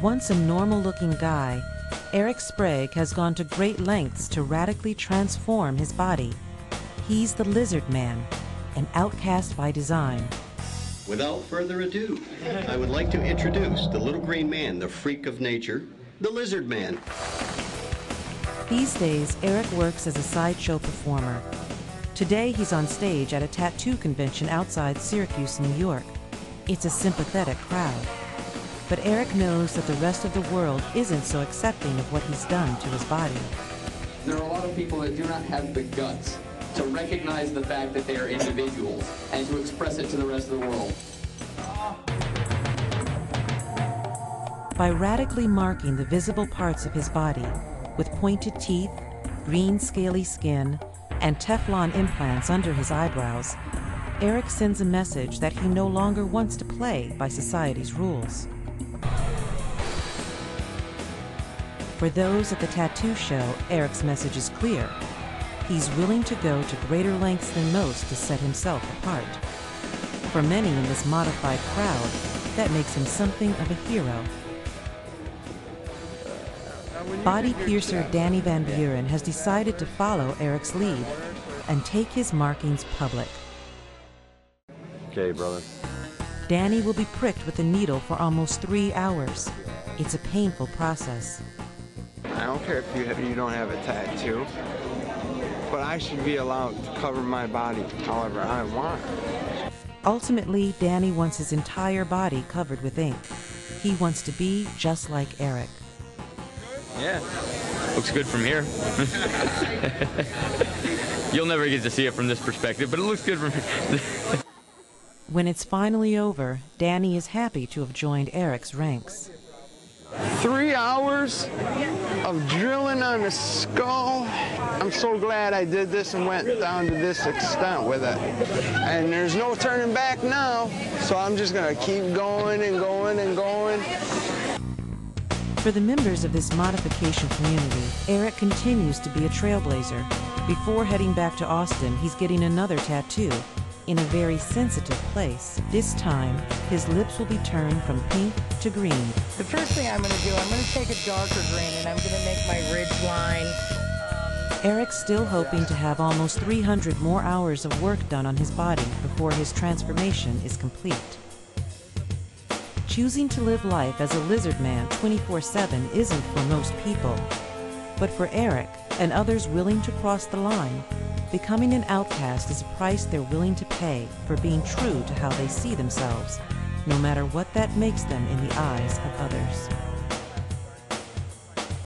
once a normal-looking guy, Eric Sprague has gone to great lengths to radically transform his body. He's the Lizardman, an outcast by design. Without further ado, I would like to introduce the little green man, the freak of nature, the Lizardman. These days, Eric works as a sideshow performer. Today, he's on stage at a tattoo convention outside Syracuse, New York. It's a sympathetic crowd. But Eric knows that the rest of the world isn't so accepting of what he's done to his body. There are a lot of people that do not have the guts to recognize the fact that they are individuals and to express it to the rest of the world. By radically marking the visible parts of his body with pointed teeth, green scaly skin, and Teflon implants under his eyebrows, Eric sends a message that he no longer wants to play by society's rules. For those at the tattoo show, Eric's message is clear. He's willing to go to greater lengths than most to set himself apart. For many in this modified crowd, that makes him something of a hero. Body piercer Danny Van Buren has decided to follow Eric's lead and take his markings public. Okay, brother. Danny will be pricked with a needle for almost 3 hours. It's a painful process. I don't care if you don't have a tattoo, but I should be allowed to cover my body however I want. Ultimately, Danny wants his entire body covered with ink. He wants to be just like Eric. Yeah, looks good from here. You'll never get to see it from this perspective, but it looks good from here. When it's finally over, Danny is happy to have joined Eric's ranks. 3 hours of drilling on the skull. I'm so glad I did this and went down to this extent with it. And there's no turning back now, so I'm just gonna keep going and going and going. For the members of this modification community, Eric continues to be a trailblazer. Before heading back to Austin, he's getting another tattoo in a very sensitive place. This time, his lips will be turned from pink to green. The first thing I'm going to do, I'm going to take a darker green and I'm going to make my ridge line. Eric's still hoping to have almost 300 more hours of work done on his body before his transformation is complete. Choosing to live life as a Lizardman 24/7 isn't for most people. But for Eric and others willing to cross the line, becoming an outcast is a price they're willing to pay for being true to how they see themselves, no matter what that makes them in the eyes of others.